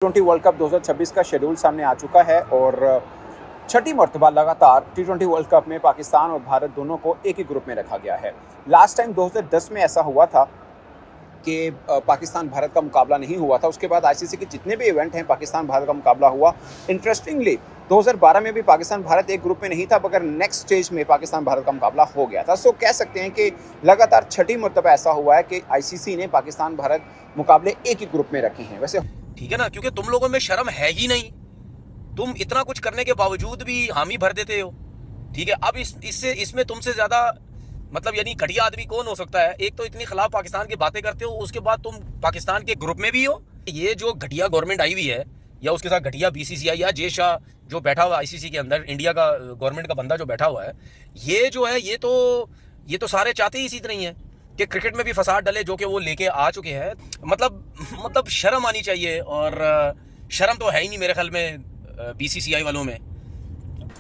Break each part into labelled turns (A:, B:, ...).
A: टी20 world cup 2026 का schedule सामने आ चुका है और छठी मर्तबा लगातार टी20 वर्ल्ड कप में पाकिस्तान और भारत दोनों को एक ही ग्रुप में रखा गया है। लास्ट टाइम 2010 में ऐसा हुआ था कि पाकिस्तान भारत का मुकाबला नहीं हुआ था। उसके बाद आईसीसी के जितने भी इवेंट हैं पाकिस्तान भारत का मुकाबला हुआ। इंटरेस्टिंगली 2012 में भी पाकिस्तान भारत एक ग्रुप में नहीं था, मगर नेक्स्ट स्टेज में पाकिस्तान भारत का मुकाबला हो गया था। सो कह सकते हैं कि लगातार छठी मर्तबा ऐसा हुआ है कि आईसीसी ने पाकिस्तान भारत मुकाबले एक ही ग्रुप में रखे हैं। वैसे
B: ठीक है ना, क्योंकि तुम लोगों में शर्म है ही नहीं। तुम इतना कुछ करने के बावजूद भी हामी भर देते हो। ठीक है, अब इसमें तुमसे ज्यादा मतलब यानी घटिया आदमी कौन हो सकता है। एक तो इतनी खिलाफ पाकिस्तान की बातें करते हो, उसके बाद तुम पाकिस्तान के ग्रुप में भी हो। ये जो घटिया गवर्नमेंट आई हुई है या उसके साथ घटिया बीसीसीआई या जय शाह जो बैठा हुआ आईसीसी के अंदर, इंडिया का गवर्नमेंट का बंदा जो बैठा हुआ है, ये जो है ये तो सारे चाहते ही इसी तरह ही है कि क्रिकेट में भी फसाद डले, जो कि वो लेके आ चुके हैं। मतलब शर्म आनी चाहिए, और शर्म तो है ही नहीं मेरे ख्याल में बीसीसीआई वालों में।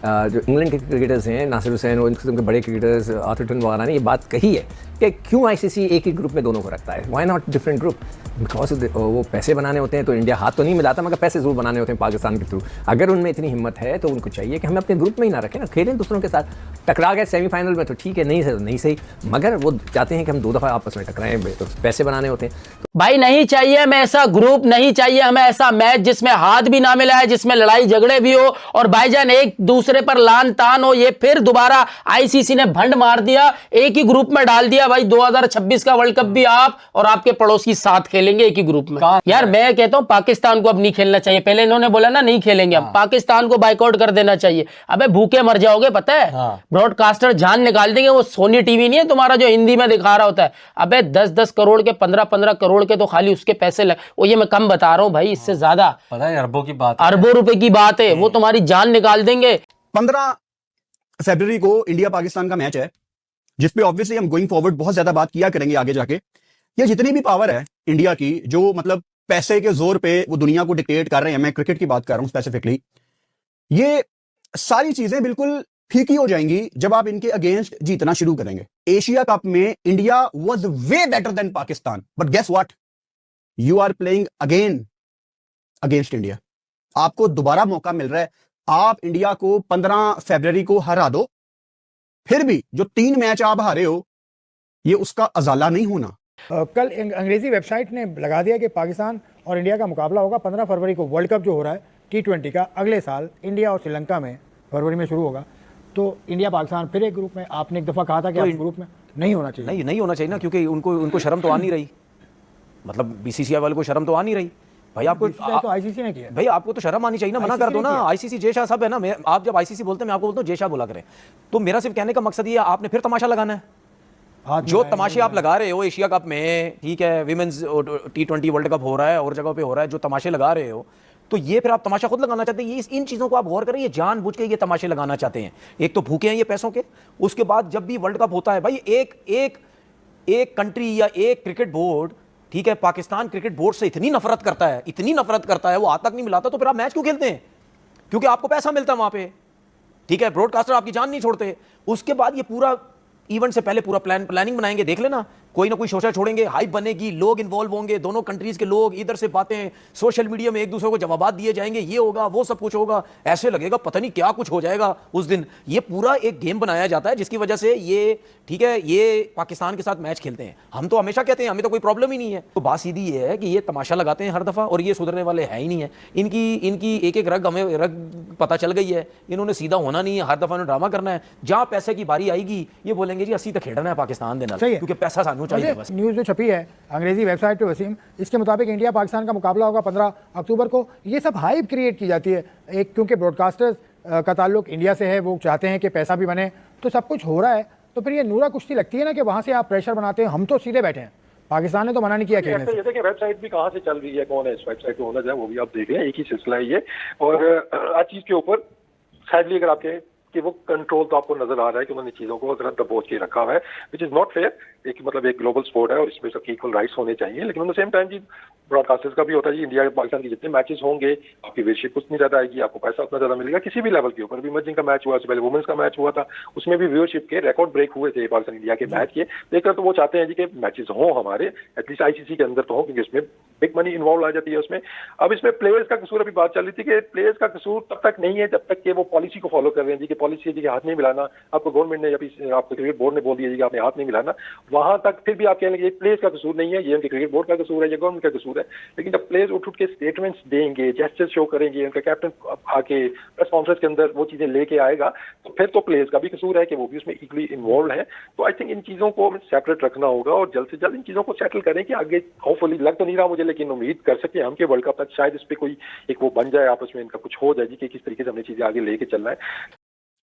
C: जो इंग्लैंड के क्रिकेटर्स हैं, नासिर हुसैन और इनके बड़े क्रिकेटर्स आर्थर वगैरह ने ये बात कही है कि क्यों आईसीसी एक ही ग्रुप में दोनों को रखता है, why not different group. Because वो पैसे बनाने होते हैं, तो इंडिया हाथ तो नहीं मिलाता, मगर पैसे जरूर बनाने होते हैं पाकिस्तान के थ्रू। अगर उनमें इतनी हिम्मत है तो उनको चाहिए कि हमें अपने ग्रुप में ही ना रखें ना, खेलें दूसरों के साथ। टकरा गए सेमीफाइनल में तो ठीक है, नहीं सही, मगर वो चाहते हैं कि हम दो दफ़ा आपस में टकराएं, तो पैसे बनाने होते हैं।
D: भाई नहीं चाहिए हमें ऐसा ग्रुप, नहीं चाहिए हमें ऐसा मैच जिसमें हाथ भी ना मिलाए, जिसमें लड़ाई झगड़े भी हो और भाईजान एक दूसरे पर लान तान हो। ये फिर दोबारा आईसीसी ने भंड मार दिया, एक ही ग्रुप में डाल दिया। भाई 2026 का वर्ल्ड कप भी आप और आपके पड़ोसी साथ खेलेंगे एक ही ग्रुप में। यार मैं कहता हूं पाकिस्तान को अब नहीं खेलना चाहिए। पहले इन्होंने बोला ना नहीं खेलेंगे, अब पाकिस्तान को बाइकआउट कर देना चाहिए। अबे भूखे मर जाओगे, पता है। ब्रॉडकास्टर जान निकाल देंगे। वो सोनी टीवी नहीं है तुम्हारा जो हिंदी में दिखा रहा होता है। अबे 10-10 करोड़ के 15-15 करोड़ के तो खाली उसके पैसे लग, वो ये मैं कम बता रहा हूं भाई, इससे ज्यादा
E: पता है अरबों की बात,
D: अरबों रुपए की बात है। वो तुम्हारी जान निकाल देंगे।
F: 15 फरवरी को इंडिया पाकिस्तान का मैच है, जिसपे ऑब्वियसली हम गोइंग फॉरवर्ड बहुत ज्यादा बात किया करेंगे आगे जाके। ये जितनी भी पावर है इंडिया की, जो मतलब पैसे के जोर पे वो दुनिया को डिक्टेट कर रहे हैं, मैं क्रिकेट की बात कर रहा हूं स्पेसिफिकली, ये सारी चीजें बिल्कुल फीकी हो जाएंगी जब आप इनके अगेंस्ट जीतना शुरू करेंगे। एशिया कप में India was way better than Pakistan, but guess what, you are playing again against India. आपको दोबारा मौका मिल रहा है, आप इंडिया को 15 फरवरी को हरा दो, फिर भी जो 3 मैच आप हारे हो, ये उसका अजाला नहीं होना।
G: कल अंग्रेजी वेबसाइट ने लगा दिया कि पाकिस्तान और इंडिया का मुकाबला होगा 15 फरवरी को। वर्ल्ड कप जो हो रहा है टी20 का अगले साल इंडिया और श्रीलंका में फरवरी में शुरू होगा, तो इंडिया पाकिस्तान फिर एक ग्रुप में। आपने एक दफा कहा था कि आप ग्रुप में नहीं होना चाहिए।
B: नहीं होना चाहिए ना, क्योंकि उनको शर्म तो आ नहीं रही। मतलब बीसीसीआई वाले को शर्म तो आ नहीं रही। भाई आपको
G: तो आईसीसी ने किया,
B: भाई आपको तो शर्म आनी चाहिए ना, मना कर दो ना। आईसीसी जय शाह सब है ना। आप जब आईसीसी बोलते हैं मैं आपको बोलता हूँ जय शाह बोला करें। तो मेरा सिर्फ कहने का मकसद ये, आपने फिर तमाशा लगाना है। जो तमाशे आप लगा रहे हो एशिया कप में, ठीक है, विमेंस टी20 वर्ल्ड कप हो रहा है और जगह पे हो रहा है, जो तमाशे लगा रहे हो, तो ये फिर आप तमाशा खुद लगाना चाहते हैं। ये इन चीजों को आप गौर करें, ये जानबूझ के ये तमाशे लगाना चाहते हैं। एक तो भूखे हैं ये पैसों के, उसके बाद जब भी वर्ल्ड कप होता है भाई एक कंट्री या एक क्रिकेट बोर्ड, ठीक है, पाकिस्तान क्रिकेट बोर्ड से इतनी नफरत करता है वो हाथ तक नहीं मिलाता, तो फिर आप मैच क्यों खेलते हैं? क्योंकि आपको पैसा मिलता है वहां पे, ठीक है, ब्रॉडकास्टर आपकी जान नहीं छोड़ते। उसके बाद ये पूरा इवेंट से पहले पूरा प्लानिंग बनाएंगे, देख लेना, कोई ना कोई शोशा छोड़ेंगे, हाइप बनेगी, लोग इन्वॉल्व होंगे, दोनों कंट्रीज के लोग, इधर से बातें सोशल मीडिया में एक दूसरे को जवाबात दिए जाएंगे, ये होगा वो सब कुछ होगा, ऐसे लगेगा पता नहीं क्या कुछ हो जाएगा उस दिन। ये पूरा एक गेम बनाया जाता है जिसकी वजह से ये, ठीक है, ये पाकिस्तान के साथ मैच खेलते हैं। हम तो हमेशा कहते हैं हमें तो कोई प्रॉब्लम ही नहीं है। तो बात सीधी ये है कि ये तमाशा लगाते हैं हर दफा, और ये सुधरने वाले है ही नहीं है। इनकी एक रग हमें रग पता चल गई है, इन्होंने सीधा होना नहीं है, हर दफा ड्रामा करना है। जहां पैसे की बारी आएगी ये बोलेंगे जी अस्सी तक खेलना है पाकिस्तान देना, क्योंकि पैसा सानू चाहिए बस।
G: न्यूज़ जो छपी है अंग्रेजी वेबसाइट पे वसीम, इसके मुताबिक इंडिया पाकिस्तान का मुकाबला होगा 15 अक्टूबर को। ये सब हाइप क्रिएट की जाती है, एक क्योंकि ब्रॉडकास्टर्स का ताल्लुक इंडिया से है, वो चाहते हैं कि पैसा भी बने, तो सब कुछ हो रहा है। तो फिर ये नूरा कुश्ती लगती है ना कि वहाँ से आप प्रेशर बनाते हैं। हम तो सीधे बैठे हैं, पाकिस्तान ने तो मना नहीं किया खेलने से।
H: जैसे कि वेबसाइट भी कहाँ से चल रही है, कौन है इस वेबसाइट पे, वो भी आप देख रहे हैं, एक ही सिलसिला है ये। और आज चीज के ऊपर सैडली अगर आपके कि वो कंट्रोल तो आपको नजर आ रहा है कि उन्होंने चीजों को जरा दबोच के रखा हुआ है, विच इज नॉट फेयर। एक मतलब एक ग्लोबल स्पोर्ट है और इसमें सबके इक्वल राइट्स होने चाहिए, लेकिन on the same time Zee broadcasters का भी होता है जी, इंडिया पाकिस्तान के जितने मैचेस होंगे आपकी व्यूअरशिप उतनी ज्यादा आएगी, आपको पैसा उतना ज्यादा मिलेगा किसी भी लेवल के ऊपर। भी इमर्जिंग का मैच हुआ, उससे पहले वुमेन्स का मैच हुआ था, उसमें भी व्यूअरशिप के रिकॉर्ड ब्रेक हुए थे पाकिस्तान इंडिया के मैच के। देखकर तो वो चाहते हैं जी कि मैचेस हों हमारे, एटलीस्ट आईसीसी के अंदर तो हो, क्योंकि उसमें बिग मनी इन्वॉल्व आ जाती है उसमें। अब इसमें प्लेयर्स का कसूर, अभी बात चल रही थी कि प्लेयर्स का कसूर तब तक नहीं है जब तक कि वो पॉलिसी को फॉलो कर रहे हैं जी, कि पॉलिसी है जी कि हाथ नहीं मिलाना, आपको गवर्नमेंट ने या फिर आपको क्रिकेट बोर्ड ने बोल दिया जी कि आपने हाथ नहीं मिलाना, वहां तक फिर भी आप कह लेंगे प्लेयर्स का कसूर नहीं है, ये उनके क्रिकेट बोर्ड का कसूर है या गवर्नमेंट का कसूर है। लेकिन जब प्लेयर्स उठ के स्टेटमेंट्स देंगे, जेस्चर्स शो करेंगे, उनका कैप्टन आके प्रेस कॉन्फ्रेंस के अंदर वो चीजें लेके आएगा, तो फिर तो प्लेयर्स का भी कसूर है कि वो भी उसमें इक्वली इन्वॉल्व है। तो आई थिंक इन चीजों को सेपरेट रखना होगा और जल्द से जल्द इन चीजों को सेटल करें कि आगे होपफुली, लग तो नहीं रहा मुझे, लेकिन उम्मीद कर सके हम कि वर्ल्ड कप तक शायद इस पे कोई एक वो बन जाए, आपस में इनका कुछ हो जाए जी कि किस तरीके से हमने चीजें आगे लेके चलना है।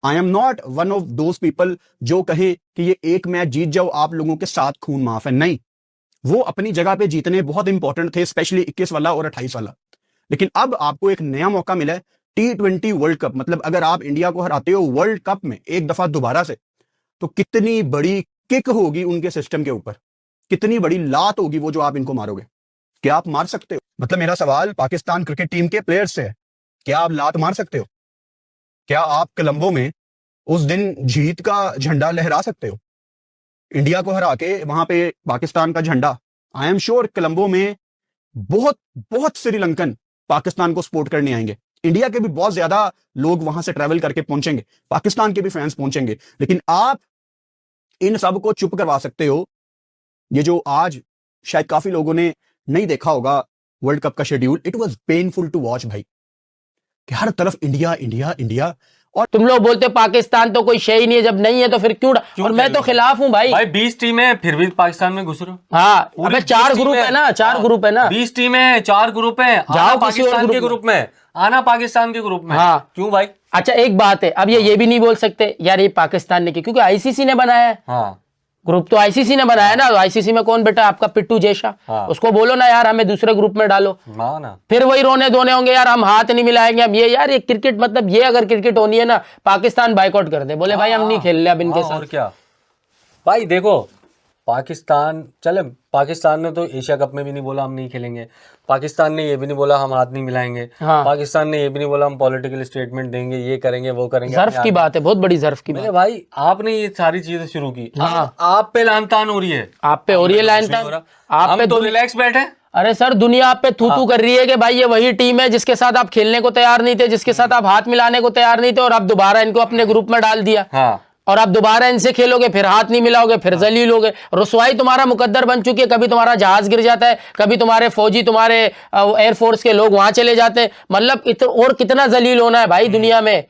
F: I am not one of those people जो कहे कि ये एक मैच जीत जाओ आप लोगों के साथ खून माफ है, नहीं। वो अपनी जगह पे जीतने बहुत इंपॉर्टेंट थे, स्पेशली 21 वाला और 28 वाला। लेकिन अब आपको एक नया मौका मिला है, T20 वर्ल्ड कप। मतलब अगर आप इंडिया को हराते हो वर्ल्ड कप में एक दफा दोबारा से, तो कितनी बड़ी किक होगी उनके सिस्टम के ऊपर, कितनी बड़ी लात होगी वो जो आप इनको मारोगे। क्या आप मार सकते हो? मतलब मेरा सवाल पाकिस्तान क्रिकेट टीम के प्लेयर्स से है, क्या आप लात मार सकते हो? क्या आप कोलंबो में उस दिन जीत का झंडा लहरा सकते हो? इंडिया को हरा के वहां पे पाकिस्तान का झंडा, आई एम श्योर कोलंबो में बहुत बहुत श्रीलंकन पाकिस्तान को सपोर्ट करने आएंगे। इंडिया के भी बहुत ज्यादा लोग वहां से ट्रैवल करके पहुंचेंगे, पाकिस्तान के भी फैंस पहुंचेंगे। लेकिन आप इन सब को चुप करवा सकते हो। ये जो आज शायद काफी लोगों ने नहीं देखा होगा वर्ल्ड कप का schedule, it was painful to watch भाई, कि हर तरफ इंडिया इंडिया इंडिया। और
D: तुम लोग बोलते हो पाकिस्तान तो कोई शय ही नहीं है, जब नहीं है तो फिर क्यों और मैं तो खिलाफ हूं भाई।
E: 20 टीमें फिर भी पाकिस्तान में घुस रहे हो।
D: हाँ, अबे 4 ग्रुप है ना, 4 ग्रुप है ना,
E: 20 टीमें 4 ग्रुप है,
D: जाओ
E: पाकिस्तान के ग्रुप में, आना पाकिस्तान के ग्रुप में।
D: हाँ
E: क्यों भाई?
D: अच्छा एक बात है, अब ये भी नहीं बोल सकते यार ये पाकिस्तान ने की, क्योंकि आईसीसी ने बनाया है।
E: हाँ
D: ग्रुप तो आईसीसी ने बनाया ना, तो आईसीसी में कौन बेटा आपका पिट्टू जैसा,
E: हाँ।
D: उसको बोलो ना यार हमें दूसरे ग्रुप में डालो,
E: ना
D: फिर वही रोने धोने होंगे यार हम हाथ नहीं मिलाएंगे। अब ये यार ये क्रिकेट, मतलब ये अगर क्रिकेट होनी है ना, पाकिस्तान बाइकआउट कर दे, बोले भाई हम नहीं खेल रहे अब इनके साथ।
E: और क्या भाई, देखो पाकिस्तान चले, पाकिस्तान ने तो एशिया कप में भी नहीं बोला हम नहीं खेलेंगे, पाकिस्तान ने ये भी नहीं बोला हम हाथ नहीं मिलाएंगे,
D: हाँ।
E: पाकिस्तान ने ये भी नहीं बोला हम पॉलिटिकल स्टेटमेंट देंगे, ये करेंगे वो करेंगे।
D: जर्फ की बात है, बहुत बड़ी जर्फ की बात
E: मेरे भाई आपने ये सारी चीजें शुरू की,
D: हाँ।
E: आप पे लानतान हो रही है,
D: आप पे हो रही है लानतान, आप
E: हम
D: पे
E: तो रिलैक्स बैठे।
D: अरे सर दुनिया आप पे थू थू कर रही है कि भाई ये वही टीम है जिसके साथ आप खेलने को तैयार नहीं थे, जिसके साथ आप हाथ मिलाने को तैयार नहीं थे, और आप दोबारा इनको अपने ग्रुप में डाल दिया।
E: हाँ।
D: और आप दोबारा इनसे खेलोगे, फिर हाथ नहीं मिलाओगे, फिर जलील होगे। रुसवाई तुम्हारा मुकद्दर बन चुकी है, कभी तुम्हारा जहाज गिर जाता है, कभी तुम्हारे फौजी, तुम्हारे एयरफोर्स के लोग वहां चले जाते हैं। मतलब और कितना जलील होना है भाई दुनिया में,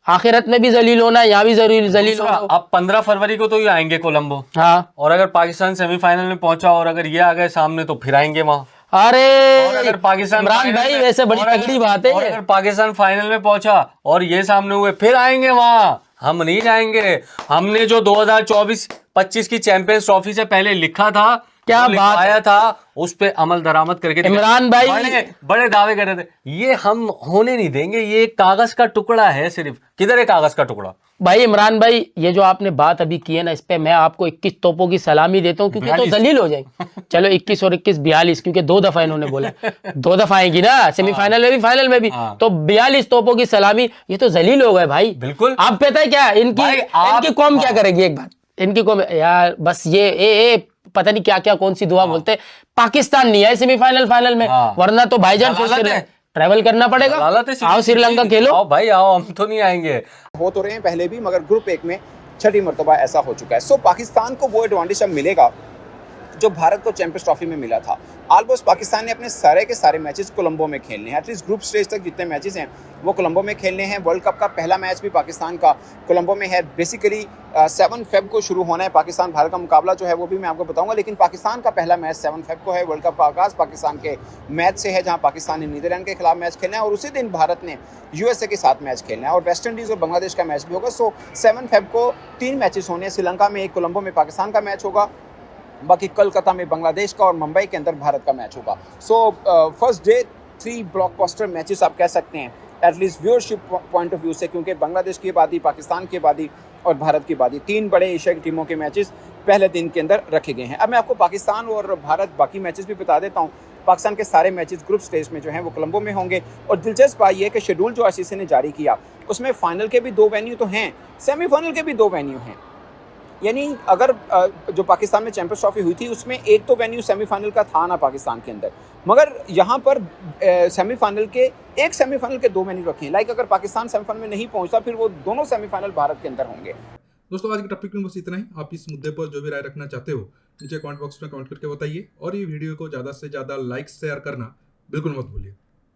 D: आखिरत में भी जलील होना है, यहाँ भी जलील होना।
E: अब 15 फरवरी को तो ये आएंगे कोलंबो,
D: हाँ,
E: और अगर पाकिस्तान सेमीफाइनल में पहुंचा और अगर ये आ गए सामने तो फिर आएंगे वहां।
D: अरे
E: और अगर पाकिस्तान
D: इमरान भाई वैसे बड़ी तगड़ी बात है।
E: और अगर पाकिस्तान फाइनल में पहुंचा और ये सामने हुए फिर आएंगे वहां, हम नहीं जाएंगे। हमने जो 2024-25 की चैंपियंस ट्रॉफी से पहले लिखा था,
D: क्या बात
E: आया था, उस पे अमल दरामद करके
D: इमरान भाई
E: बड़े दावे कर रहे थे, ये हम होने नहीं देंगे, ये एक कागज का टुकड़ा है सिर्फ। किधर है कागज का टुकड़ा?
D: भाई इमरान भाई ये जो आपने बात अभी की है ना, इस पे मैं आपको 21 तोपों की सलामी देता हूँ, क्योंकि तो जलील हो जाएंगे। चलो 21 और 21 42, क्योंकि 2 दफा इन्होंने बोला, 2 दफा आएगी ना, सेमीफाइनल में भी फाइनल में भी, तो 42 तोपों की सलामी, ये तो जलील हो गए भाई।
E: बिल्कुल।
D: आप पता है क्या इनकी कौम क्या करेगी? एक बात, इनकी कौम यार बस ये पता नहीं क्या क्या कौन सी दुआ बोलते, पाकिस्तान नहीं आए सेमीफाइनल फाइनल में, वरना तो भाईजान फिर ट्रैवल करना पड़ेगा। आओ श्रीलंका खेलो।
E: आओ भाई आओ, हम तो नहीं आएंगे।
A: हो तो रहे हैं पहले भी, मगर ग्रुप 1 में छठी मर्तबा ऐसा हो चुका है। सो पाकिस्तान को वो एडवांटेज अब मिलेगा जो भारत को चैंपियंस ट्रॉफी में मिला था। ऑलमोस्ट पाकिस्तान ने अपने सारे के सारे मैचेस कोलंबो में खेलने हैं, एटलीस्ट ग्रुप स्टेज तक जितने मैचेस हैं वो कोलंबो में खेलने हैं। वर्ल्ड कप का पहला मैच भी पाकिस्तान का कोलंबो में है। बेसिकली 7 फेब को शुरू होना है पाकिस्तान भारत का मुकाबला जो है वो भी मैं आपको बताऊंगा, लेकिन पाकिस्तान का पहला मैच 7 फेब को है। वर्ल्ड कप का आगाज़ पाकिस्तान के मैच से है, जहां पाकिस्तान ने नीदरलैंड के खिलाफ मैच खेलना है और उसी दिन भारत ने यूएसए के साथ मैच खेलना है और वेस्ट इंडीज़ और बांग्लादेश का मैच भी होगा। सो 7 फेब को 3 मैचेस होने हैं, श्रीलंका में एक, कोलंबो में पाकिस्तान का मैच होगा, बाकी कोलकाता में बांग्लादेश का और मुंबई के अंदर भारत का मैच होगा। So first day 3 blockbuster matches आप कह सकते हैं at least viewership point of view से, क्योंकि बांग्लादेश की आबादी, पाकिस्तान की आबादी और भारत की आबादी, 3 बड़े एशिया की टीमों के मैचेस पहले दिन के अंदर रखे गए हैं। अब मैं आपको पाकिस्तान और भारत बाकी मैचेस भी बता देता हूँ। पाकिस्तान के सारे मैचेस ग्रुप स्टेज में जो हैं वो कोलंबो में होंगे, और दिलचस्प बात यह है कि शेड्यूल जो आईसीसी ने जारी किया उसमें फाइनल के भी 2 वेन्यू तो हैं, सेमीफाइनल के भी 2 वेन्यू हैं। यानी अगर जो पाकिस्तान में चैंपियंस ट्रॉफी हुई थी उसमें एक तो वेन्यू सेमीफाइनल का था ना पाकिस्तान के अंदर, मगर यहाँ पर सेमीफाइनल के 2 वेन्यू रखे हैं। लाइक अगर पाकिस्तान सेमीफाइनल में नहीं पहुंचता फिर वो दोनों सेमीफाइनल भारत के अंदर होंगे।
I: दोस्तों आज के टॉपिक में बस इतना ही। आप इस मुद्दे पर जो भी राय रखना चाहते हो नीचे कमेंट बॉक्स में कमेंट करके बताइए, और ये वीडियो को ज़्यादा से ज़्यादा लाइक शेयर करना बिल्कुल मत भूलिए।